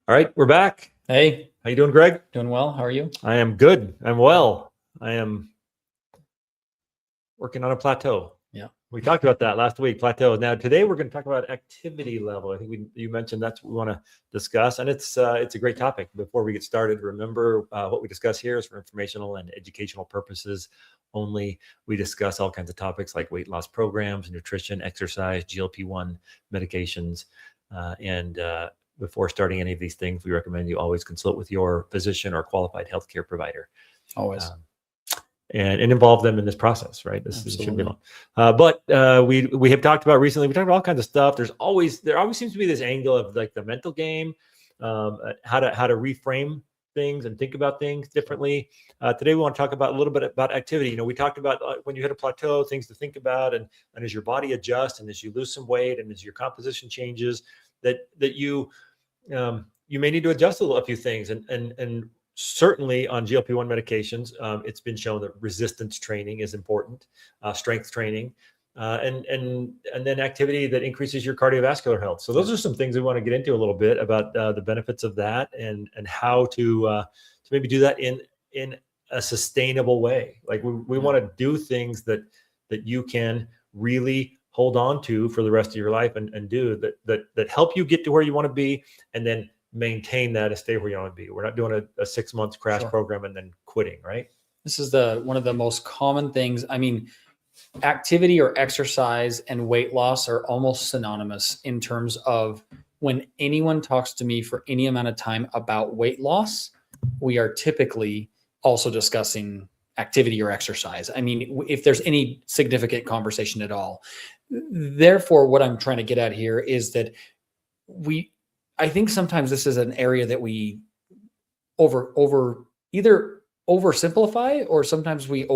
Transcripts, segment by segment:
All right, we're back. Hey, How you doing, Greg? doing well. How are you? I am good. I'm well. I am working on a plateau. Yeah. We talked about that last week, plateau. Now today we're going to talk about activity level. I think you mentioned that's what we want to discuss, and it's a great topic. Before we get started, remember what we discuss here is for informational and educational purposes only. We discuss all kinds of topics like weight loss programs, nutrition, exercise, GLP-1 medications, and before starting any of these things, we recommend you always consult with your physician or qualified healthcare provider. Always. And involve them in this process, right? This shouldn't be long. But we have talked about recently. We talked about all kinds of stuff. There always seems to be this angle of like the mental game, how to reframe things and think about things differently. Today we want to talk about a little bit about activity. We talked about when you hit a plateau, things to think about, and as your body adjusts, and as you lose some weight, and as your composition changes, that you may need to adjust a few things, and certainly on GLP-1 medications, it's been shown that resistance training is important, strength training, and then activity that increases your cardiovascular health. So those are some things we want to get into a little bit about the benefits of that, and how to maybe do that in a sustainable way. Like we want to do things that you can really hold on to for the rest of your life, and do that help you get to where you want to be, and then maintain that and stay where you want to be. We're not doing a 6 months crash program and then quitting, right? This is one of the most common things. I mean, activity or exercise and weight loss are almost synonymous in terms of when anyone talks to me for any amount of time about weight loss, we are typically also discussing activity or exercise. I mean, if there's any significant conversation at all. Therefore, what I'm trying to get at here is that I think sometimes this is an area that we either oversimplify, or sometimes we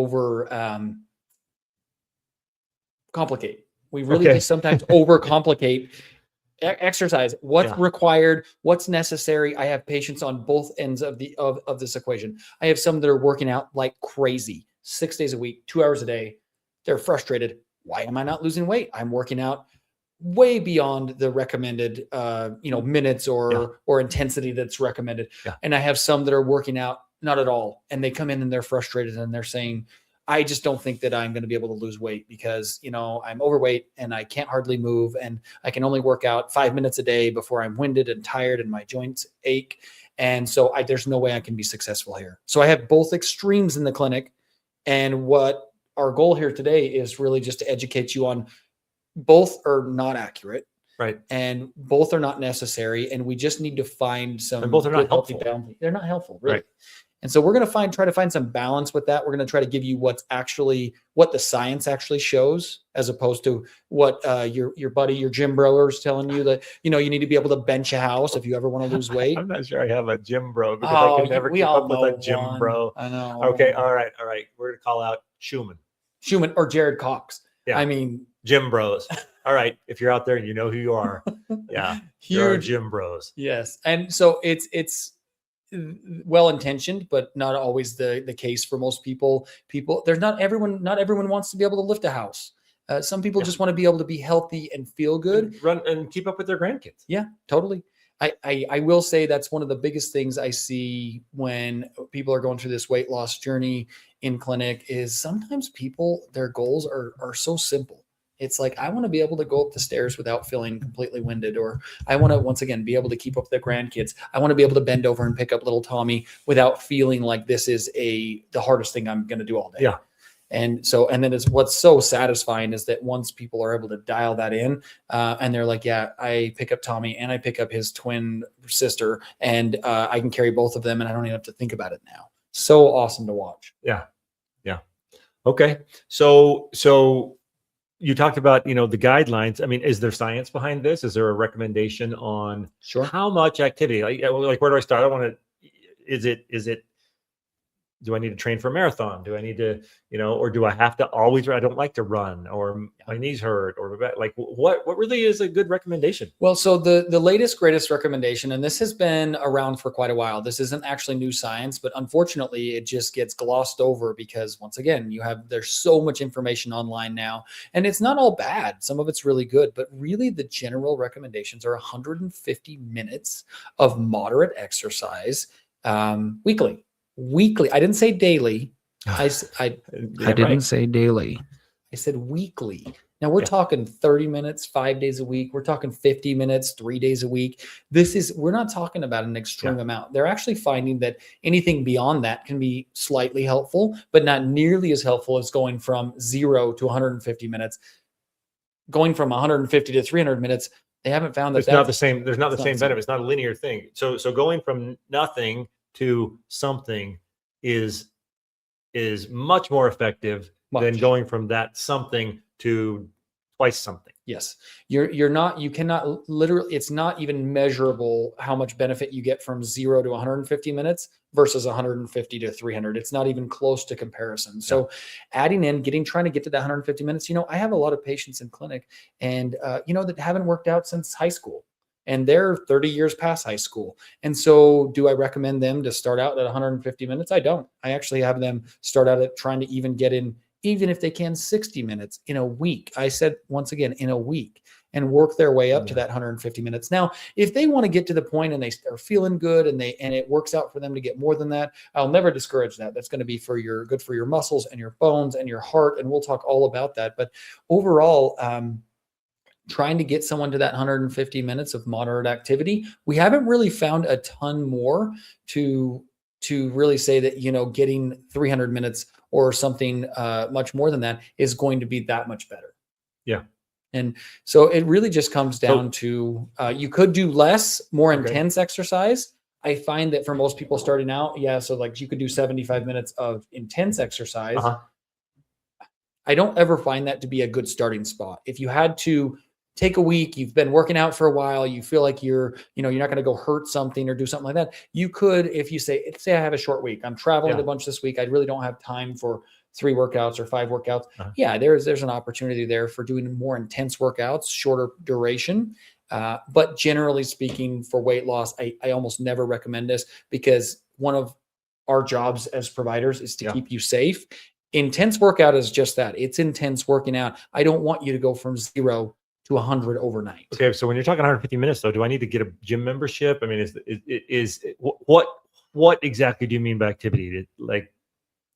complicate. We really just sometimes overcomplicate exercise. What's required, what's necessary. I have patients on both ends of this equation. I have some that are working out like crazy, 6 days a week, 2 hours a day. They're frustrated. Why am I not losing weight? I'm working out way beyond the recommended, minutes or intensity that's recommended. Yeah. And I have some that are working out not at all. And they come in and they're frustrated and they're saying, I just don't think that I'm going to be able to lose weight because, I'm overweight and I can't hardly move, and I can only work out 5 minutes a day before I'm winded and tired and my joints ache. And so there's no way I can be successful here. So I have both extremes in the clinic. And what our goal here today is really just to educate you on both are not accurate, right? And both are not necessary. And we just need to find some. And both are not helpful. They're not helpful, really. Right. And so we're going to try to find some balance with that. We're going to try to give you what the science actually shows, as opposed to what your buddy, your gym bro, is telling you that, you need to be able to bench a house if you ever want to lose weight. I'm not sure I have a gym bro, because I can never keep up with a gym bro. I know. Okay. All right. We're going to call out Schumann or Jared Cox. Yeah. I mean, gym bros. All right. If you're out there and you know who you are. Yeah. Huge gym bros. Yes. And so it's well-intentioned, but not always the case for most people. Not everyone wants to be able to lift a house. Some people just want to be able to be healthy and feel good, and run and keep up with their grandkids. Yeah, totally. I will say that's one of the biggest things I see when people are going through this weight loss journey in clinic is sometimes their goals are so simple. It's like, I want to be able to go up the stairs without feeling completely winded, or I want to, once again, be able to keep up with the grandkids. I want to be able to bend over and pick up little Tommy without feeling like this is the hardest thing I'm going to do all day. Yeah. And then what's so satisfying is that once people are able to dial that in, and they're like, yeah, I pick up Tommy and I pick up his twin sister, and I can carry both of them and I don't even have to think about it now. So awesome to watch. Yeah. Yeah. Okay. So you talked about, the guidelines. I mean, is there science behind this? Is there a recommendation on how much activity? Like where do I start? Is it do I need to train for a marathon? Do I need to, or do I have to always, I don't like to run, or my knees hurt, or like what really is a good recommendation? Well, so the latest, greatest recommendation, and this has been around for quite a while. This isn't actually new science, but unfortunately it just gets glossed over because once again, there's so much information online now, and it's not all bad. Some of it's really good, but really the general recommendations are 150 minutes of moderate exercise weekly. I didn't say daily. I didn't say daily. I said weekly. Now we're talking 30 minutes, 5 days a week. We're talking 50 minutes, 3 days a week. We're not talking about an extreme amount. They're actually finding that anything beyond that can be slightly helpful, but not nearly as helpful as going from 0 to 150 minutes. Going from 150 to 300 minutes, they haven't found that it's not the same. There's not the same benefit. It's not a linear thing. So going from nothing to something is much more effective than going from that something to twice something. Yes. You cannot literally, it's not even measurable how much benefit you get from 0 to 150 minutes versus 150 to 300. It's not even close to comparison. So adding in, trying to get to that 150 minutes, I have a lot of patients in clinic and, that haven't worked out since high school. And they're 30 years past high school. And so do I recommend them to start out at 150 minutes? I don't. I actually have them start out at trying to even get in, even if they can, 60 minutes in a week. I said, once again, in a week, and work their way up to that 150 minutes. Now, if they want to get to the point and they are feeling good and it works out for them to get more than that, I'll never discourage that. That's going to be good for your muscles and your bones and your heart. And we'll talk all about that. But overall, trying to get someone to that 150 minutes of moderate activity, we haven't really found a ton more to really say that, getting 300 minutes or something much more than that is going to be that much better. Yeah. And so it really just comes down to, you could do less, more intense exercise. I find that for most people starting out, so like you could do 75 minutes of intense exercise. I don't ever find that to be a good starting spot. If you had to take a week, you've been working out for a while, you feel like you're not going to go hurt something or do something like that. You could, if you say I have a short week, I'm traveling a bunch this week, I really don't have time for 3 workouts or 5 workouts. There's an opportunity there for doing more intense workouts, shorter duration. But generally speaking, for weight loss, I almost never recommend this because one of our jobs as providers is to keep you safe. Intense workout is just that. It's intense working out. I don't want you to go from 0 to 100 overnight. Okay, so when you're talking 150 minutes, though, do I need to get a gym membership? I mean, what exactly do you mean by activity? Like,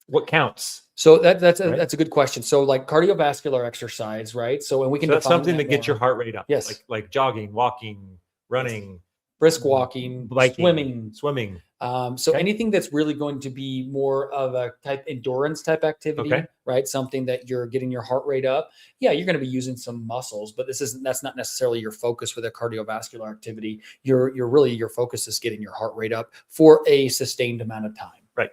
what counts? So that's a good question. So like cardiovascular exercise, right? So and we can that's something that gets your heart rate up. Yes, like jogging, walking, running, brisk walking, biking, swimming. So anything that's really going to be more of a endurance type activity, right? Something that you're getting your heart rate up. Yeah, you're going to be using some muscles, but that's not necessarily your focus with a cardiovascular activity. Your focus is getting your heart rate up for a sustained amount of time. Right.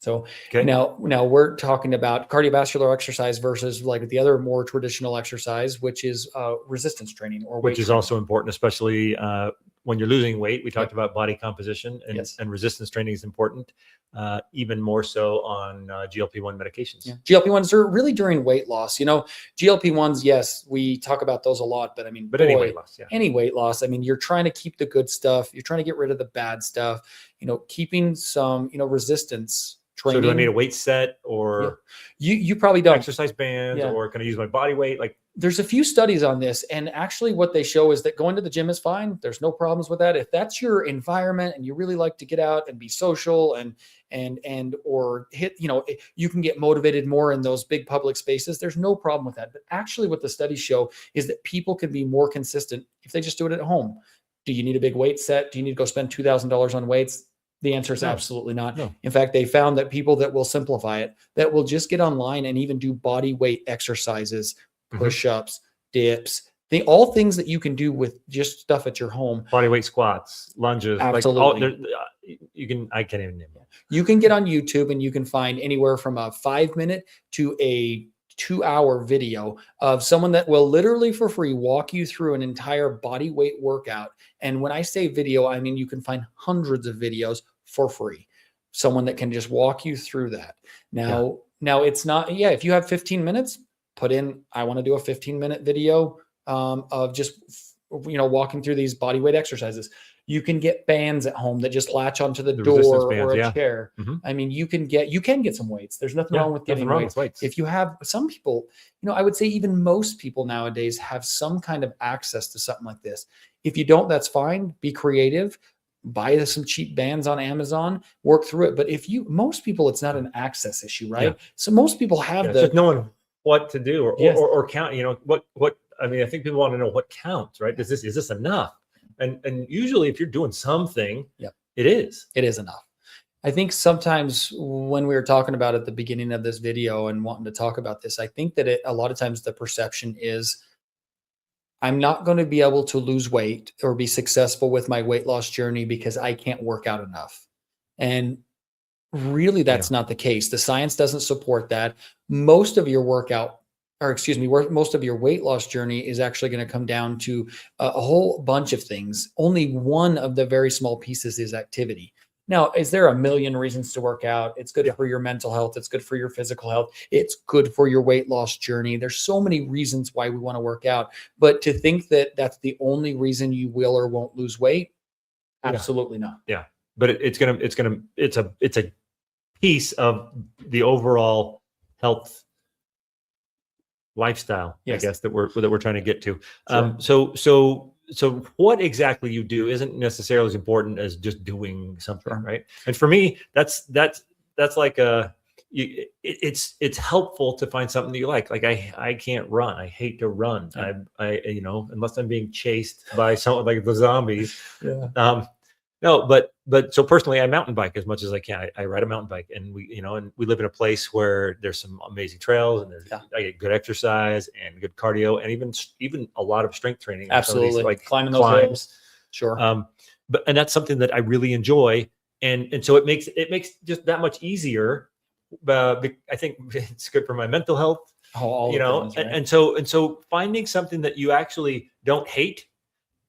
So now we're talking about cardiovascular exercise versus like the other more traditional exercise, which is resistance training or weight which is training. Also important, especially when you're losing weight. We talked about body composition and resistance training is important, even more so on GLP-1 medications. GLP-1s are really during weight loss. GLP-1s, yes, we talk about those a lot, but I mean, any weight loss, any weight loss. I mean, you're trying to keep the good stuff. You're trying to get rid of the bad stuff, keeping some, resistance training. So do I need a weight set or you probably don't exercise bands or can I use my body weight? Like, there's a few studies on this, and actually what they show is that going to the gym is fine. There's no problems with that. If that's your environment and you really like to get out and be social or hit, you can get motivated more in those big public spaces. There's no problem with that. But actually what the studies show is that people can be more consistent if they just do it at home. Do you need a big weight set? Do you need to go spend $2,000 on weights? The answer is absolutely not. No. In fact, they found that people that will simplify it, that will just get online and even do body weight exercises, push-ups, dips, all things that you can do with just stuff at your home. Body weight squats, lunges. Absolutely. I can't even name it. You can get on YouTube and you can find anywhere from a 5-minute to a 2-hour video of someone that will literally for free walk you through an entire body weight workout. And when I say video, I mean, you can find hundreds of videos for free. someone that can just walk you through that. Now it's not, if you have 15 minutes, put in, I want to do a 15-minute video of just, walking through these body weight exercises. You can get bands at home that just latch onto the door bands, or a chair. I mean, you can get some weights. There's nothing wrong with getting weights. If you have, some people, I would say even most people nowadays have some kind of access to something like this. If you don't, that's fine. Be creative. Buy some cheap bands on Amazon, work through it. But most people, it's not an access issue, right? Yeah. So most people have just knowing what to do or count, what, I mean, I think people want to know what counts, right? Is this enough? And usually if you're doing something, it is enough. I think sometimes when we were talking about at the beginning of this video and wanting to talk about this, I think that a lot of times the perception is, I'm not going to be able to lose weight or be successful with my weight loss journey because I can't work out enough. And really, that's not the case. The science doesn't support that. Most of your most of your weight loss journey is actually going to come down to a whole bunch of things. Only one of the very small pieces is activity. Now, is there a million reasons to work out? It's good for your mental health. It's good for your physical health. It's good for your weight loss journey. There's so many reasons why we want to work out, but to think that that's the only reason you will or won't lose weight, absolutely not. Yeah, but it's a piece of the overall health lifestyle, I guess, that we're trying to get to. So what exactly you do isn't necessarily as important as just doing something, right? And for me, that's like it's helpful to find something that you like. Like I can't run. I hate to run. I unless I'm being chased by someone like the zombies. No, but so personally, I mountain bike as much as I can. I ride a mountain bike, and we live in a place where there's some amazing trails, and I get good exercise and good cardio, and even a lot of strength training. Absolutely, like climbing those hills. Sure. And that's something that I really enjoy, and so it makes just that much easier. I think it's good for my mental health. Things, right? and so finding something that you actually don't hate,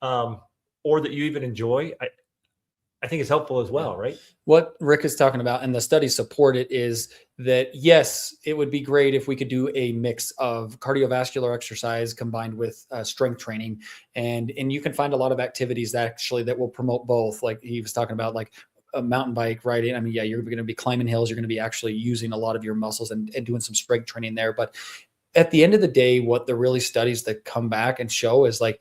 or that you even enjoy, I think it's helpful as well, right? What Rick is talking about, and the studies support it, is that yes, it would be great if we could do a mix of cardiovascular exercise combined with strength training, and you can find a lot of activities that will promote both. Like he was talking about, like a mountain bike riding. I mean, you're going to be climbing hills. You're going to be actually using a lot of your muscles and doing some strength training there. But at the end of the day, what the really studies that come back and show is like,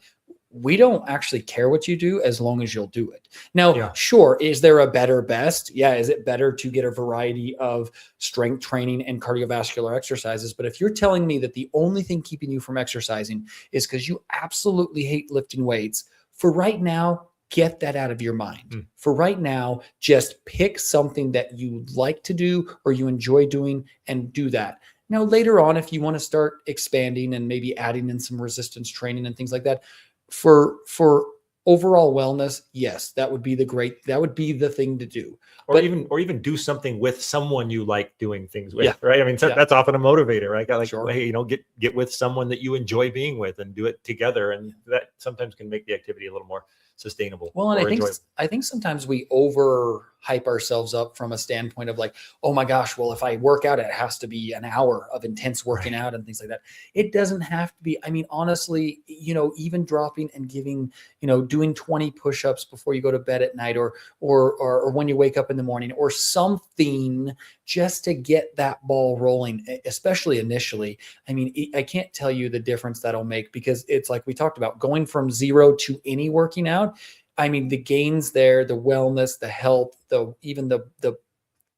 we don't actually care what you do as long as you'll do it. Now, sure, is there a better best? Yeah. Is it better to get a variety of strength training and cardiovascular exercises? But if you're telling me that the only thing keeping you from exercising is because you absolutely hate lifting weights, for right now, get that out of your mind. For right now, just pick something that you like to do or you enjoy doing and do that. Now, later on, if you want to start expanding and maybe adding in some resistance training and things like that, for overall wellness, yes, that would be the thing to do. Or even do something with someone you like doing things with, right? I mean, that's often a motivator, right? Hey, get with someone that you enjoy being with and do it together, and that sometimes can make the activity a little more sustainable. Well, and I think sometimes we overhype ourselves up from a standpoint of like, oh my gosh, well, if I work out, it has to be an hour of intense working out and things like that. It doesn't have to be. I mean, honestly, even dropping and giving, doing 20 push-ups before you go to bed at night, or when you wake up in the morning, or something just to get that ball rolling, especially initially. I mean, I can't tell you the difference that'll make, because it's like we talked about, going from zero to any working out. I mean, the gains there, the wellness, the health, even the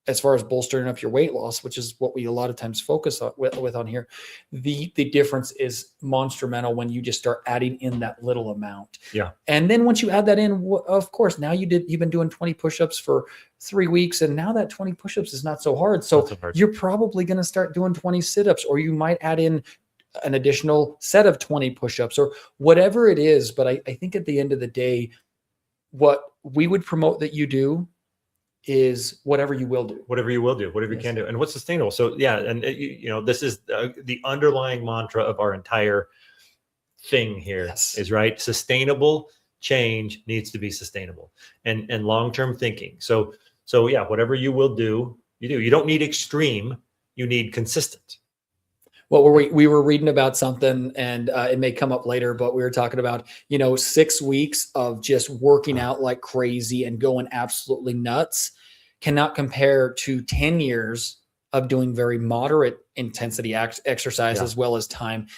as far as bolstering up your weight loss, which is what we a lot of times focus on with on here, the difference is monumental when you just start adding in that little amount. Yeah. And then once you add that in, of course, now you've been doing 20 push-ups for 3 weeks, and now that 20 push-ups is not so hard. So you're probably going to start doing 20 sit-ups, or you might add in an additional set of 20 push-ups, or whatever it is. But I think at the end of the day, what we would promote that you do is whatever you will do, whatever you can do, and what's sustainable. So and this is the underlying mantra of our entire thing here. Is right. Sustainable change needs to be sustainable and long-term thinking. So So yeah, whatever you will do, you do. You don't need extreme. You need consistent. Well, we were reading about something, and it may come up later, but we were talking about, 6 weeks of just working out like crazy and going absolutely nuts cannot compare to 10 years of doing very moderate intensity exercise as well as time,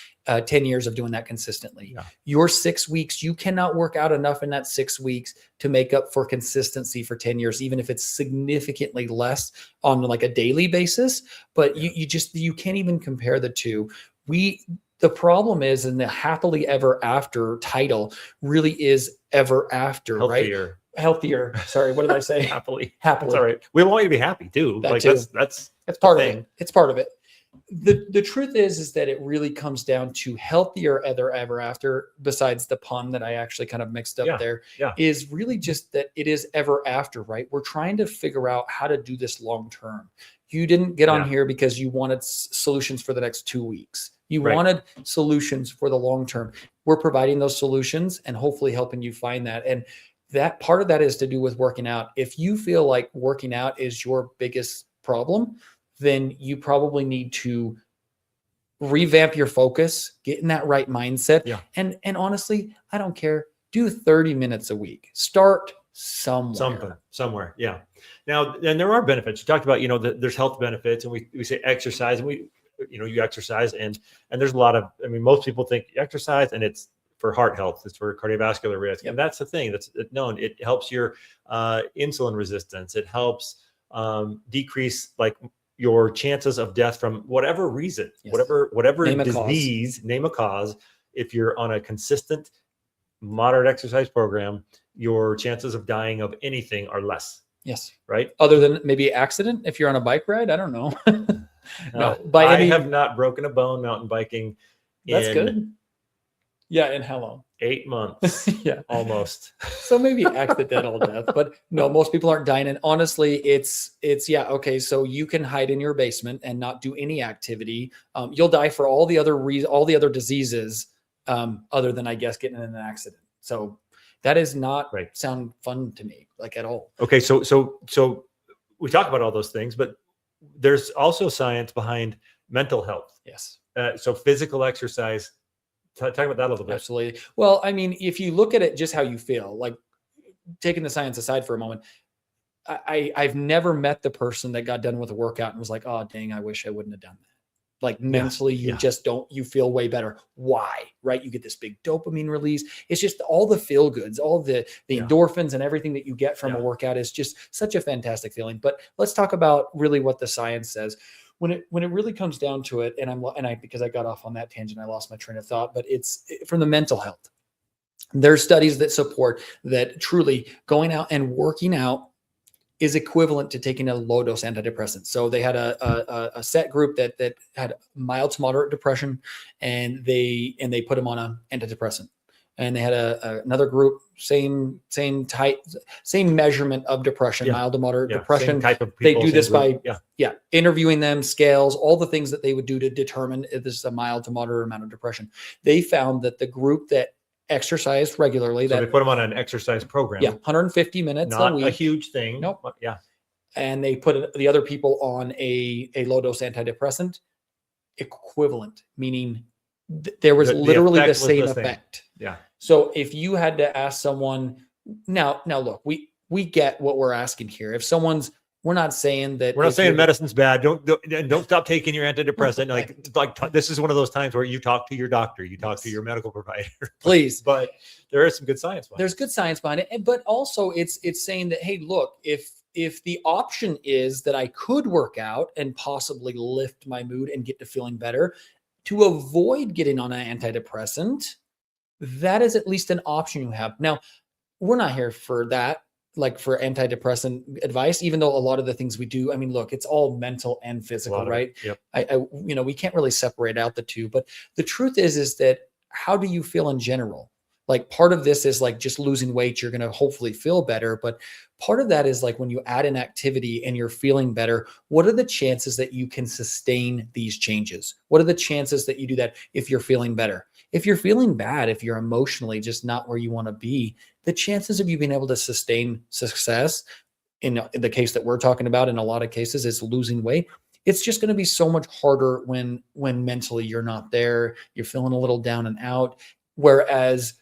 10 years of doing that consistently. Yeah. Your 6 weeks, you cannot work out enough in that 6 weeks to make up for consistency for 10 years, even if it's significantly less on like a daily basis. But you can't even compare the two. The problem is, in the happily ever after title really is ever after, Healthier. right? Healthier. Sorry, what did I say? Happily. Happily. That's all right. We want you to be happy too. That like too. that's part of it. It's part of it. The truth is that it really comes down to healthier ever after, besides the pun that I actually kind of mixed up there, is really just that it is ever after, right? We're trying to figure out how to do this long term. You didn't get on here because you wanted solutions for the next 2 weeks. You wanted solutions for the long term. We're providing those solutions and hopefully helping you find that. And that part of that is to do with working out. If you feel like working out is your biggest problem, then you probably need to revamp your focus, get in that right mindset. Yeah. And honestly, I don't care. Do 30 minutes a week. Start somewhere. Yeah. Now, and there are benefits. You talked about, there's health benefits, and we say exercise, and you exercise, and there's a lot of, most people think exercise and it's for heart health, it's for cardiovascular risk. Yep. And that's the thing that's known. It helps your insulin resistance. It helps decrease like your chances of death from whatever reason, whatever disease, name a cause. If you're on a consistent, moderate exercise program, your chances of dying of anything are less. Yes. Right. Other than maybe accident, if you're on a bike ride, I don't know. No, I have not broken a bone mountain biking. That's good. Yeah. And how long? 8 months. Yeah. Almost. So maybe accidental death, but no, most people aren't dying. And honestly, it's okay. So you can hide in your basement and not do any activity. You'll die for all the other diseases, other than, I guess, getting in an accident. So that does not sound fun to me, like, at all. Okay. So we talk about all those things, but there's also science behind mental health. Yes. So physical exercise. Talk about that a little bit. Absolutely. Well, if you look at it, just how you feel, like, taking the science aside for a moment, I've never met the person that got done with a workout and was like, oh, dang, I wish I wouldn't have done that. Like, mentally, you feel way better. Why? Right? You get this big dopamine release. It's just all the feel goods, all the endorphins and everything that you get from a workout is just such a fantastic feeling. But let's talk about really what the science says. When it really comes down to it, because I got off on that tangent, I lost my train of thought, but it's from the mental health. There's studies that support that truly going out and working out is equivalent to taking a low dose antidepressant. So they had a set group that had mild to moderate depression, and they put them on an antidepressant. And they had another group, same measurement of depression, mild to moderate depression. Same type of people, they do this by interviewing them, scales, all the things that they would do to determine if this is a mild to moderate amount of depression. They found that the group that exercised regularly, so they put them on an exercise program. 150 minutes a week. Not a huge thing. Nope. Yeah. And they put the other people on a low dose antidepressant, equivalent, meaning there was literally the same effect. Yeah. So if you had to ask someone now look, we get what we're asking here. If we're not saying that. We're not saying medicine's bad. Don't stop taking your antidepressant. like this is one of those times where you talk to your doctor, you talk to your medical provider, please. But there is some good science behind it. There's good science behind it, but also it's saying that, hey, look, if the option is that I could work out and possibly lift my mood and get to feeling better, to avoid getting on an antidepressant, that is at least an option you have. Now, we're not here for that, like for antidepressant advice, even though a lot of the things we do, look, it's all mental and physical, right? Yep. We can't really separate out the two, but the truth is that how do you feel in general? Like, part of this is like just losing weight. You're going to hopefully feel better. But part of that is like when you add an activity and you're feeling better, what are the chances that you can sustain these changes? What are the chances that you do that if you're feeling better? If you're feeling bad, if you're emotionally just not where you want to be, the chances of you being able to sustain success in the case that we're talking about, in a lot of cases, is losing weight. It's just going to be so much harder when mentally you're not there, you're feeling a little down and out. Whereas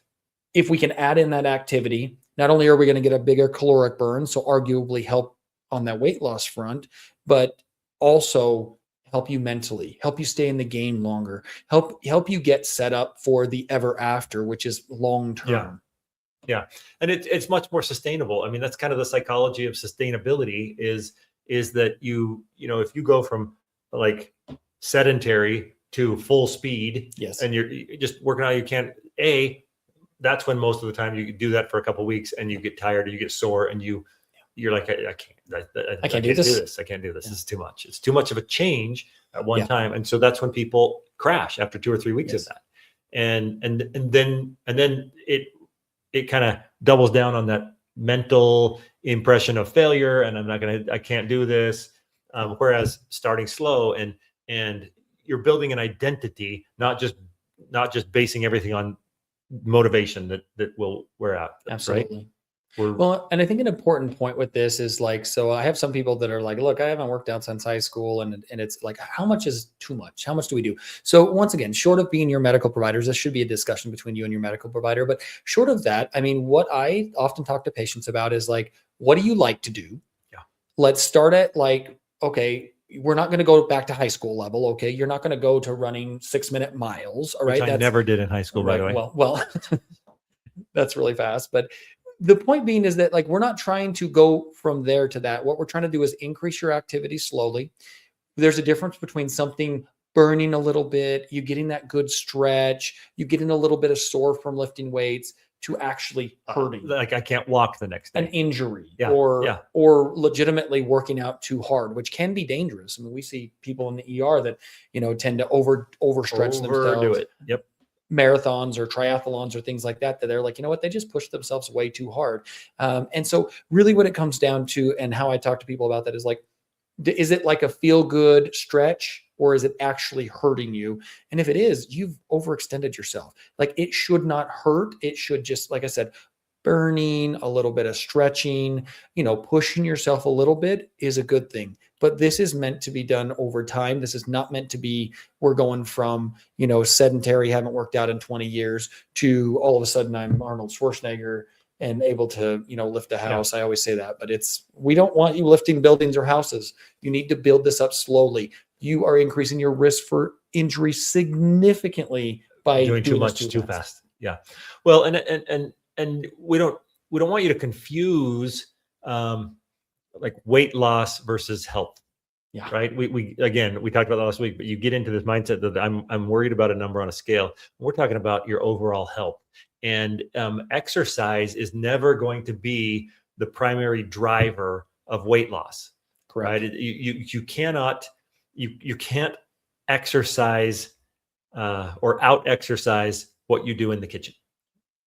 if we can add in that activity, not only are we going to get a bigger caloric burn, so arguably help on that weight loss front, but also help you mentally, help you stay in the game longer, help you get set up for the ever after, which is long term. Yeah. And it's much more sustainable. I mean, that's kind of the psychology of sustainability is that if you go from like sedentary to full speed, Yes, and you're just working out, you can't, that's when most of the time you do that for a couple of weeks and you get tired or you get sore and you're like, I can't do this. I can't do this. This is too much. It's too much of a change at one time. And so that's when people crash after 2 or 3 weeks of that. And then it kind of doubles down on that mental impression of failure. And I can't do this. Whereas starting slow and you're building an identity, not just basing everything on motivation that will wear out. Absolutely. Right? Well, and I think an important point with this is like, so I have some people that are like, look, I haven't worked out since high school. And it's like, how much is too much? How much do we do? So once again, short of being your medical providers, this should be a discussion between you and your medical provider. But short of that, I mean, what I often talk to patients about is like, what do you like to do? Yeah. Let's start at like, okay, we're not going to go back to high school level. Okay. You're not going to go to running 6-minute miles. All right. Which I never did in high school, by the way. Well, that's really fast. But the point being is that like, we're not trying to go from there to that. What we're trying to do is increase your activity slowly. There's a difference between something burning a little bit, you getting that good stretch, you getting a little bit of sore from lifting weights, to actually hurting. Like I can't walk the next day. An injury or legitimately working out too hard, which can be dangerous. I mean, we see people in the ER that, tend to overstretch themselves. Overdo it. Yep. Marathons or triathlons or things like that they're like, they just push themselves way too hard. And so really what it comes down to, and how I talk to people about that, is like, is it like a feel good stretch, or is it actually hurting you? And if it is, you've overextended yourself. Like, it should not hurt. It should just, like I said, burning, a little bit of stretching, pushing yourself a little bit is a good thing. But this is meant to be done over time. This is not meant to be, we're going from, sedentary, haven't worked out in 20 years to all of a sudden I'm Arnold Schwarzenegger and able to, lift a house. I always say that, but we don't want you lifting buildings or houses. You need to build this up slowly. You are increasing your risk for injury significantly by doing too much too fast. Yeah. Well, and we don't want you to confuse like weight loss versus health. Yeah. Right. We talked about that last week, but you get into this mindset that I'm worried about a number on a scale. We're talking about your overall health, and exercise is never going to be the primary driver of weight loss. Correct. Right. You cannot, you can't exercise or out exercise what you do in the kitchen.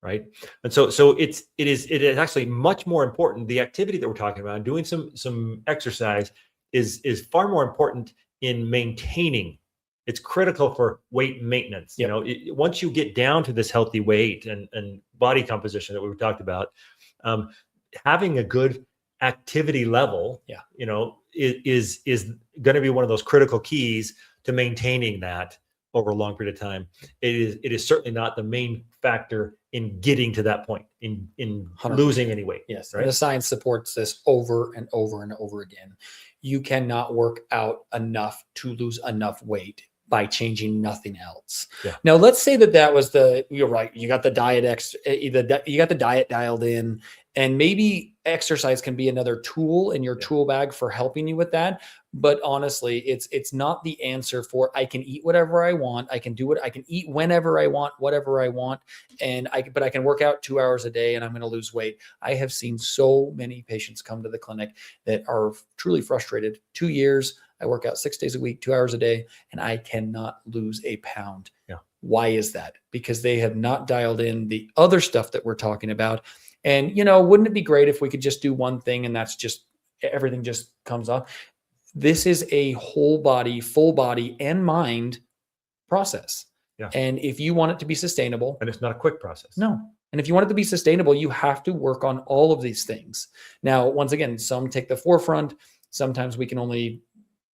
Right. And so it is actually much more important. The activity that we're talking about, doing some exercise, is far more important in maintaining. It's critical for weight maintenance. Yep. Once you get down to this healthy weight and body composition that we've talked about, having a good activity level, is going to be one of those critical keys to maintaining that over a long period of time. It is certainly not the main factor in getting to that point, in 100%. Losing any weight. Yes. Right? And the science supports this over and over and over again. You cannot work out enough to lose enough weight by changing nothing else. Yeah. Now, let's say that was you're right. You got the diet you got the diet dialed in, and maybe exercise can be another tool in your tool bag for helping you with that. But honestly, it's not the answer for, I can eat whatever I want. I can do it. I can eat whenever I want, whatever I want. But I can work out 2 hours a day and I'm going to lose weight. I have seen so many patients come to the clinic that are truly frustrated. 2 years, I work out 6 days a week, 2 hours a day, and I cannot lose a pound. Yeah. Why is that? Because they have not dialed in the other stuff that we're talking about. And, wouldn't it be great if we could just do one thing and that's just, everything just comes up? This is a whole body, full body and mind process. Yeah. And if you want it to be sustainable. And it's not a quick process. No. And if you want it to be sustainable, you have to work on all of these things. Now, once again, some take the forefront. Sometimes we can only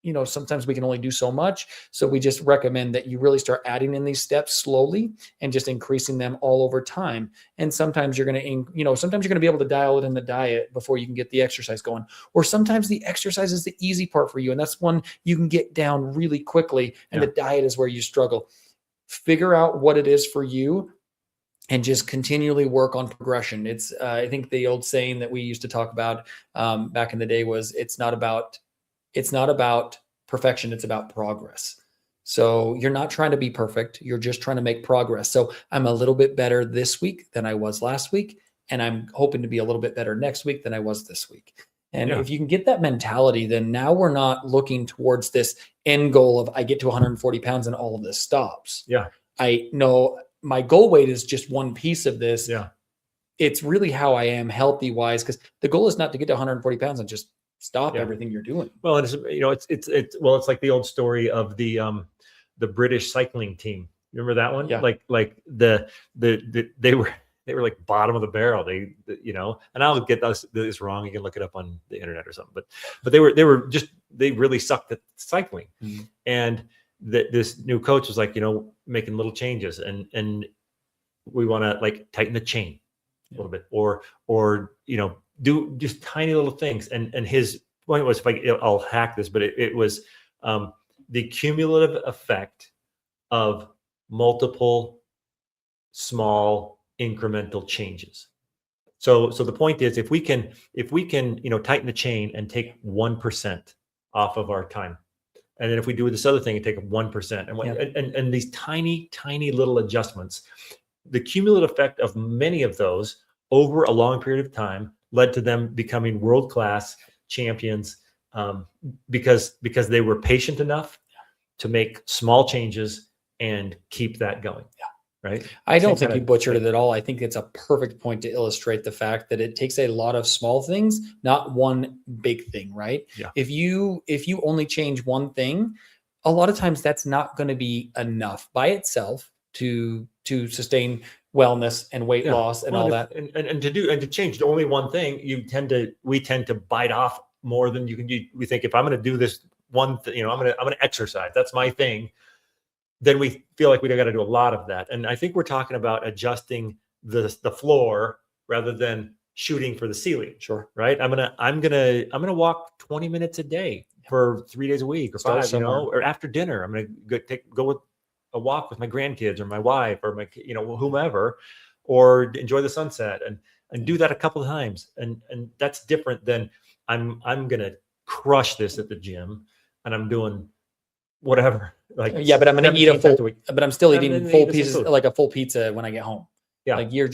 do so much. So we just recommend that you really start adding in these steps slowly and just increasing them all over time. And sometimes you're going to be able to dial it in the diet before you can get the exercise going. Or sometimes the exercise is the easy part for you. And that's one you can get down really quickly. And the diet is where you struggle. Figure out what it is for you and just continually work on progression. It's, I think the old saying that we used to talk about back in the day was, it's not about perfection. It's about progress. So you're not trying to be perfect. You're just trying to make progress. So I'm a little bit better this week than I was last week. And I'm hoping to be a little bit better next week than I was this week. And if you can get that mentality, then now we're not looking towards this end goal of I get to 140 pounds and all of this stops. Yeah. I know my goal weight is just one piece of this. Yeah. It's really how I am healthy wise, because the goal is not to get to 140 pounds and just stop everything you're doing. Well, it's like the old story of the British cycling team. Remember that one? Yeah. Like they were like bottom of the barrel. And I'll get this wrong. You can look it up on the internet or something. But they really sucked at cycling. Mm-hmm. And this new coach was like, making little changes and we want to like tighten the chain a little bit or do just tiny little things. And his point was, I'll hack this, but it was the cumulative effect of multiple small incremental changes. So the point is, if we can tighten the chain and take 1% off of our time, and then if we do this other thing and take 1%, and these tiny little adjustments, the cumulative effect of many of those over a long period of time led to them becoming world-class champions because they were patient enough to make small changes and keep that going. Yeah. Right. I don't think you butchered it at all. I think it's a perfect point to illustrate the fact that it takes a lot of small things, not one big thing, right? Yeah. If you only change one thing, a lot of times that's not going to be enough by itself to sustain wellness and weight loss and all that. And to change only one thing, we tend to bite off more than you can do. We think if I'm going to do this one thing, I'm going to exercise. That's my thing. Then we feel like we got to do a lot of that. And I think we're talking about adjusting the floor rather than shooting for the ceiling. Sure. Right. I'm gonna walk 20 minutes a day for 3 days a week or 5, or after dinner. I'm gonna go with a walk with my grandkids or my wife or my whomever, or enjoy the sunset and do that a couple of times. And that's different than I'm gonna crush this at the gym and I'm doing whatever. But I'm going to eat but I'm still eating full pieces, like a full pizza when I get home. Yeah. Like you're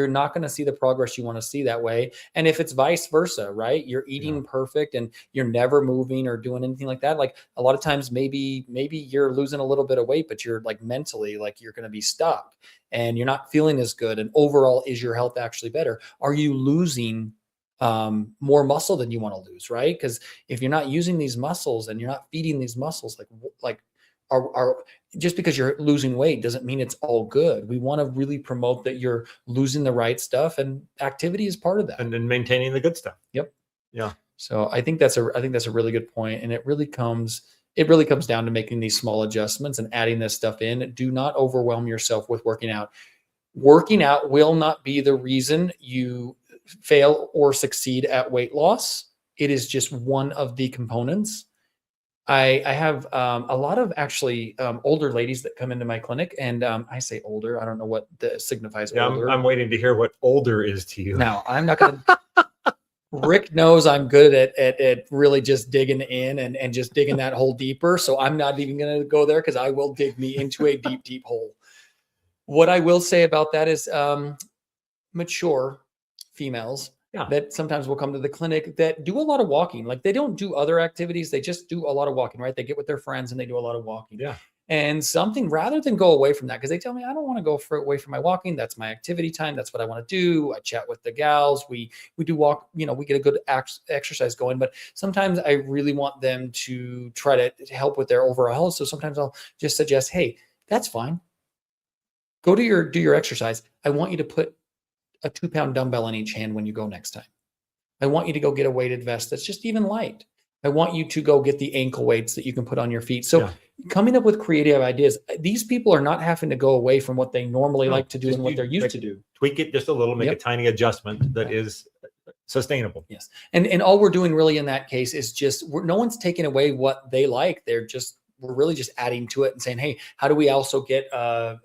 not going to see the progress you want to see that way. And if it's vice versa, right? You're eating perfect and you're never moving or doing anything like that. Like a lot of times, maybe you're losing a little bit of weight, but you're like mentally, like you're going to be stuck and you're not feeling as good. And overall, is your health actually better? Are you losing more muscle than you want to lose, right? Because if you're not using these muscles and you're not feeding these muscles, like are just because you're losing weight doesn't mean it's all good. We want to really promote that you're losing the right stuff, and activity is part of that. And then maintaining the good stuff. Yep. Yeah. So I think that's a really good point, and it really comes down to making these small adjustments and adding this stuff in. Do not overwhelm yourself with working out. Working out will not be the reason you fail or succeed at weight loss. It is just one of the components. I have a lot of actually older ladies that come into my clinic, and I say older. I don't know what signifies older. I'm waiting to hear what older is to you. No, I'm not going to. Rick knows I'm good at really just digging in and just digging that hole deeper. So I'm not even going to go there because I will dig me into a deep, deep hole. What I will say about that is mature females that sometimes will come to the clinic that do a lot of walking. Like they don't do other activities. They just do a lot of walking, right? They get with their friends and they do a lot of walking. Yeah. And something rather than go away from that, because they tell me, I don't want to go away from my walking. That's my activity time. That's what I want to do. I chat with the gals. We do walk, we get a good exercise going, but sometimes I really want them to try to help with their overall health. So sometimes I'll just suggest, hey, that's fine. Go do your exercise. I want you to put a 2-pound dumbbell in each hand when you go next time. I want you to go get a weighted vest that's just even light. I want you to go get the ankle weights that you can put on your feet. So coming up with creative ideas, these people are not having to go away from what they normally like to do and what they're used to do. Tweak it just a little, make a tiny adjustment that is sustainable. Yes. And all we're doing really in that case is just, no one's taking away what they like. We're really just adding to it and saying, hey, how do we also get a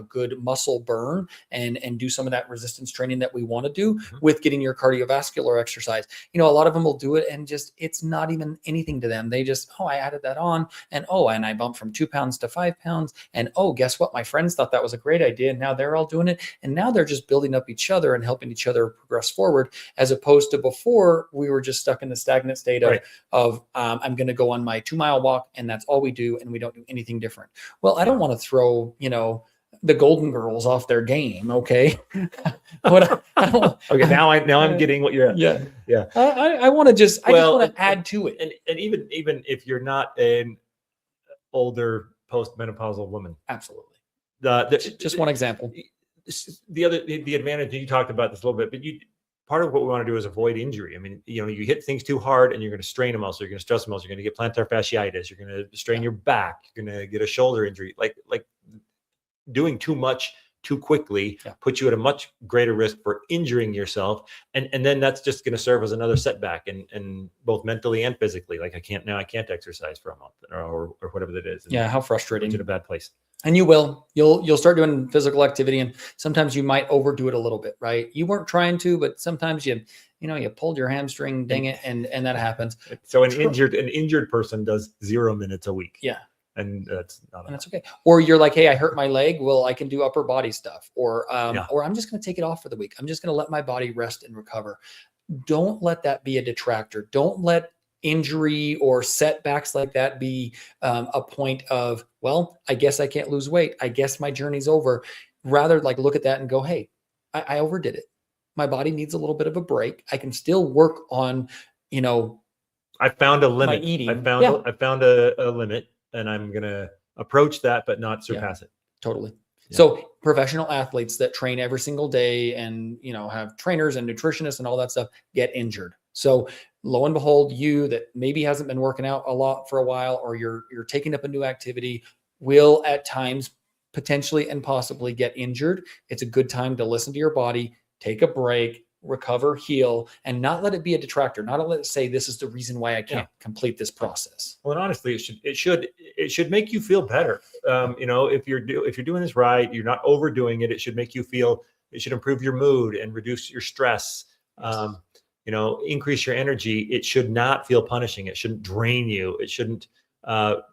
good muscle burn and do some of that resistance training that we want to do with getting your cardiovascular exercise? A lot of them will do it and just, it's not even anything to them. They just, I added that on, and I bumped from 2 pounds to 5 pounds. And guess what? My friends thought that was a great idea. And now they're all doing it. And now they're just building up each other and helping each other progress forward, as opposed to before we were just stuck in the stagnant state of I'm going to go on my 2-mile walk and that's all we do. And we don't do anything different. Well, I don't want to throw, the Golden Girls off their game. Okay. Okay. Now I'm getting what you're at. Yeah. I want to just want to add to it. And even if you're not an older postmenopausal woman. Absolutely. Just one example. The advantage, you talked about this a little bit, but part of what we want to do is avoid injury. I mean, you hit things too hard and you're going to strain a muscle, you're going to stress a muscle, you're going to get plantar fasciitis, you're going to strain your back, you're going to get a shoulder injury. Like doing too much too quickly puts you at a much greater risk for injuring yourself. And then that's just going to serve as another setback and both mentally and physically. Like I can't exercise for a month or whatever that is. How frustrating. It's in a bad place. And you'll start doing physical activity, and sometimes you might overdo it a little bit, right? You weren't trying to, but sometimes you pulled your hamstring, dang it, and that happens. So an injured person does 0 minutes a week. Yeah. And that's okay. Or you're like, hey, I hurt my leg. Well, I can do upper body stuff. Or I'm just going to take it off for the week. I'm just going to let my body rest and recover. Don't let that be a detractor. Don't let injury or setbacks like that be a point of, well, I guess I can't lose weight. I guess my journey's over. Rather, look at that and go, hey, I overdid it. My body needs a little bit of a break. I can still work on, I found a limit. My eating. I found a limit, and I'm going to approach that, but not surpass it. Totally. Yeah. So professional athletes that train every single day and, have trainers and nutritionists and all that stuff get injured. So lo and behold, you that maybe hasn't been working out a lot for a while, or you're taking up a new activity, will at times potentially and possibly get injured. It's a good time to listen to your body, take a break, recover, heal, and not let it be a detractor. Not let it say this is the reason why I can't complete this process. Well, and honestly, it should make you feel better. If you're doing this right, you're not overdoing it. It should make you feel. It should improve your mood and reduce your stress. Increase your energy. It should not feel punishing. It shouldn't drain you. It shouldn't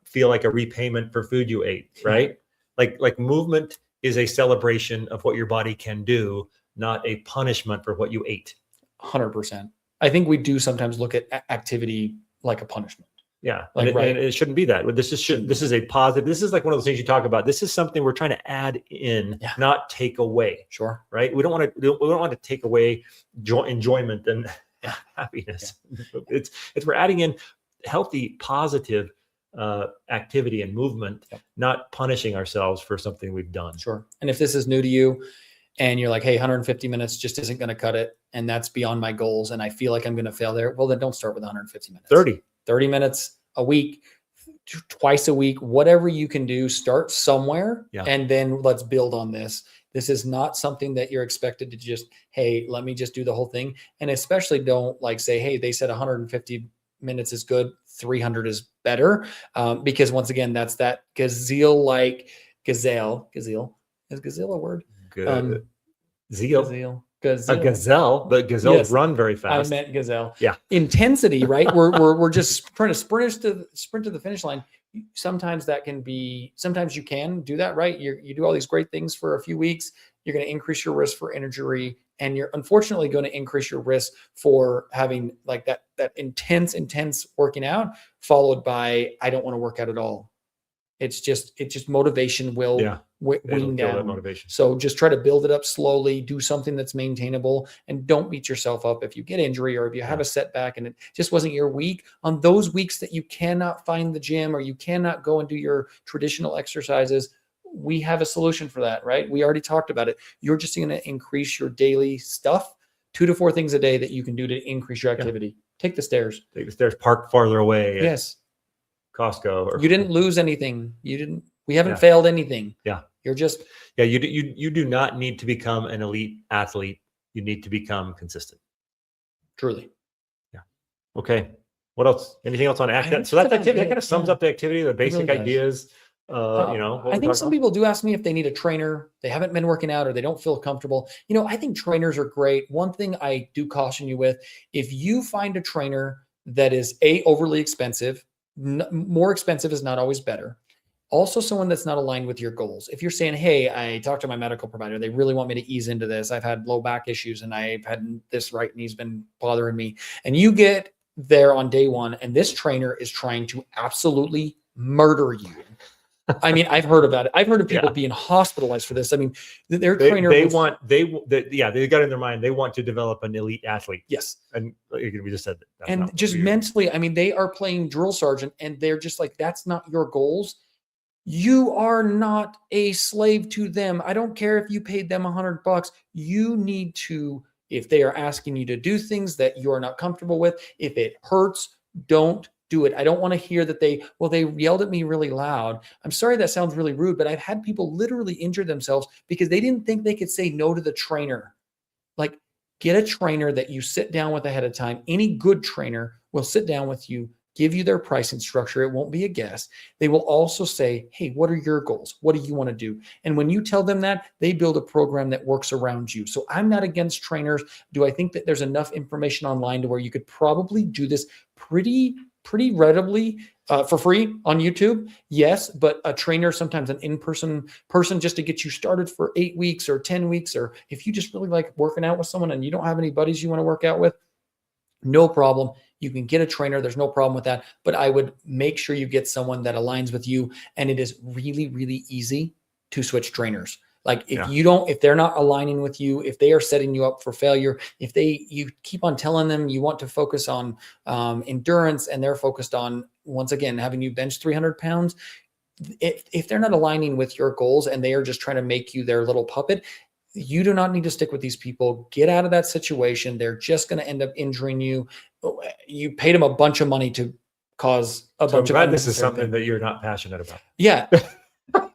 feel like a repayment for food you ate. Right? Like movement is a celebration of what your body can do, not a punishment for what you ate. 100%. I think we do sometimes look at activity like a punishment. Yeah. And it shouldn't be that. This is a positive. This is like one of those things you talk about. This is something we're trying to add in, not take away. Sure. Right. We don't want to take away enjoyment and happiness. It's we're adding in healthy, positive activity and movement, not punishing ourselves for something we've done. Sure. And if this is new to you, and you're like, hey, 150 minutes just isn't going to cut it, and that's beyond my goals, and I feel like I'm going to fail there, well, then don't start with 150 minutes. 30 minutes a week, twice a week, whatever you can do, start somewhere, and then let's build on this. This is not something that you're expected to just, hey, let me just do the whole thing. And especially don't say, hey, they said 150 minutes is good, 300 is better. Because once again, that's that gazelle. Is gazelle a word? Gazelle. A gazelle, but gazelles run very fast. I meant gazelle. Yeah. Intensity, right? We're just trying to sprint to the finish line. Sometimes you can do that, right? You do all these great things for a few weeks. You're going to increase your risk for injury, and you're unfortunately going to increase your risk for having that intense working out followed by, I don't want to work out at all. It's just motivation will wing down. Motivation. So just try to build it up slowly, do something that's maintainable, and don't beat yourself up if you get injury or if you have a setback and it just wasn't your week. On those weeks that you cannot find the gym or you cannot go and do your traditional exercises, we have a solution for that, right? We already talked about it. You're just going to increase your daily stuff, 2 to 4 things a day that you can do to increase your activity. Take the stairs. Take the stairs, park farther away. Yes. Costco. Or, you didn't lose anything. We haven't failed anything. Yeah. You're just. Yeah. You do not need to become an elite athlete. You need to become consistent. Truly. Yeah. Okay. What else? Anything else on activity? So that's activity. That kind of sums up the activity, the basic really ideas. I think some people do ask me if they need a trainer, they haven't been working out, or they don't feel comfortable. I think trainers are great. One thing I do caution you with, if you find a trainer that is overly expensive, more expensive is not always better. Also someone that's not aligned with your goals. If you're saying, hey, I talked to my medical provider, they really want me to ease into this. I've had low back issues and I've had this right knee's been bothering me. And you get there on day one and this trainer is trying to absolutely murder you. I mean, I've heard about it. I've heard of people being hospitalized for this. I mean, their trainer. They got in their mind, they want to develop an elite athlete. Yes. And we just said that. And just mentally, I mean, they are playing drill sergeant and they're just like, that's not your goals. You are not a slave to them. I don't care if you paid them $100. You need to, if they are asking you to do things that you are not comfortable with, if it hurts, don't do it. I don't want to hear that they yelled at me really loud. I'm sorry that sounds really rude, but I've had people literally injure themselves because they didn't think they could say no to the trainer. Like, get a trainer that you sit down with ahead of time. Any good trainer will sit down with you, give you their pricing structure. It won't be a guess. They will also say, hey, what are your goals? What do you want to do? And when you tell them that, they build a program that works around you. So I'm not against trainers. Do I think that there's enough information online to where you could probably do this pretty readily for free on YouTube? Yes, but a trainer, sometimes an in-person person just to get you started for 8 weeks or 10 weeks, or if you just really like working out with someone and you don't have any buddies you want to work out with, no problem. You can get a trainer. There's no problem with that. But I would make sure you get someone that aligns with you. And it is really, really easy to switch trainers. Like if they're not aligning with you, if they are setting you up for failure, you keep on telling them you want to focus on endurance and they're focused on, once again, having you bench 300 pounds, if they're not aligning with your goals and they are just trying to make you their little puppet, you do not need to stick with these people. Get out of that situation. They're just going to end up injuring you. You paid them a bunch of money to cause a bunch of. I'm glad this is something that you're not passionate about. Yeah.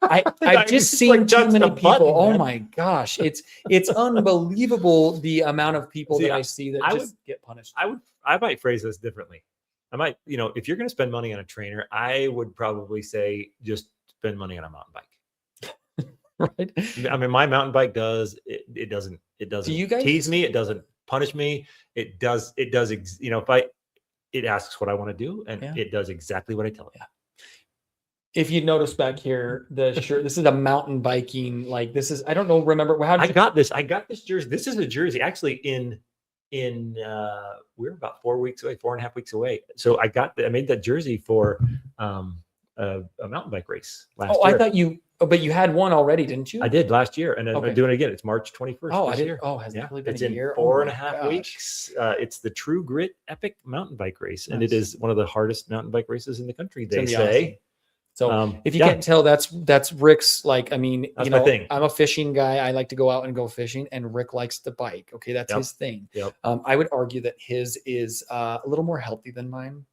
I've just seen too many people. Oh my gosh. It's unbelievable the amount of people that I see that just get punished. I might phrase this differently. I might, if you're going to spend money on a trainer, I would probably say just spend money on a mountain bike. Right. I mean, my mountain bike doesn't Do you guys tease me. It doesn't punish me. It asks what I want to do and it does exactly what I tell it. Yeah. If you notice back here, the shirt, this is a mountain biking, I don't know, remember how I got this jersey. This is a jersey actually we're about 4.5 weeks away. So I made that jersey for a mountain bike race last year. I thought but you had one already, didn't you? I did last year, and I'm doing it again. It's March 21st. Oh, this year. Oh, has it really been it's a year? In 4.5 weeks. It's the True Grit Epic Mountain Bike Race, and it is one of the hardest mountain bike races in the country. They say. Awesome. So if you can't tell, that's Rick's. That's my thing. I'm a fishing guy. I like to go out and go fishing, and Rick likes to bike. Okay, that's his thing. Yep. I would argue that his is a little more healthy than mine.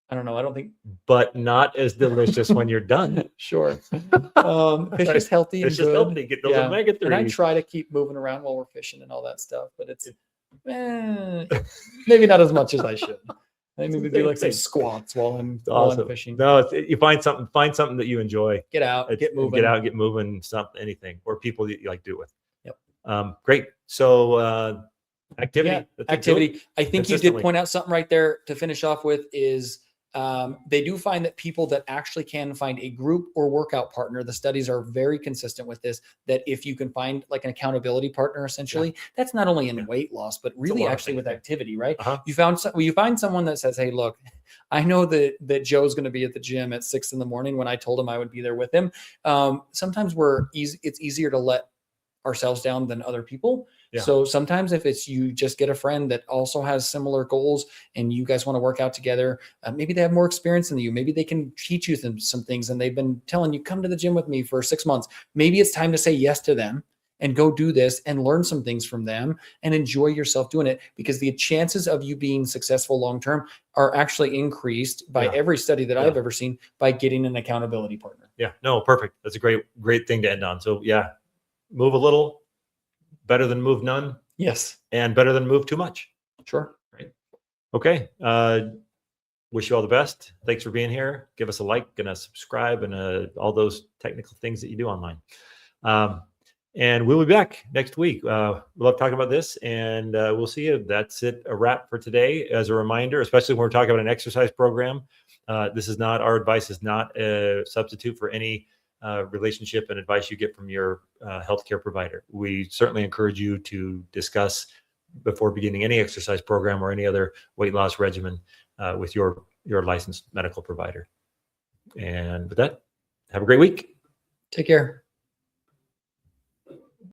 I don't know. I don't think, but not as delicious when you're done. Sure. Fish is healthy and good. Healthy. Get those omega-3s. And I try to keep moving around while we're fishing and all that stuff, but it's maybe not as much as I should. I maybe do some squats while I'm fishing. No, you find something that you enjoy. Get out, get moving. Get moving. Something, anything, or people that you like do it with. Yep. Great. So activity. Activity. I think you did point out something right there to finish off with is. They do find that people that actually can find a group or workout partner, the studies are very consistent with this, that if you can find like an accountability partner, essentially, that's not only in weight loss, but really actually with activity, right? You find someone that says, hey, look, I know that Joe's going to be at the gym at 6 a.m. when I told him I would be there with him. Sometimes it's easier to let ourselves down than other people. Yeah. So sometimes if it's you just get a friend that also has similar goals and you guys want to work out together, maybe they have more experience than you. Maybe they can teach you some things and they've been telling you, come to the gym with me for 6 months. Maybe it's time to say yes to them and go do this and learn some things from them and enjoy yourself doing it, because the chances of you being successful long-term are actually increased by every study that I've ever seen by getting an accountability partner. Yeah, no, perfect. That's a great thing to end on. So yeah, move a little, better than move none. Yes. And better than move too much. Sure. Right. Okay. Wish you all the best. Thanks for being here. Give us a like and a subscribe and all those technical things that you do online. And we'll be back next week. We love talking about this, and we'll see you. That's it, a wrap for today. As a reminder, especially when we're talking about an exercise program, this is not, our advice is not a substitute for any relationship and advice you get from your healthcare provider. We certainly encourage you to discuss before beginning any exercise program or any other weight loss regimen with your licensed medical provider. And with that, have a great week. Take care.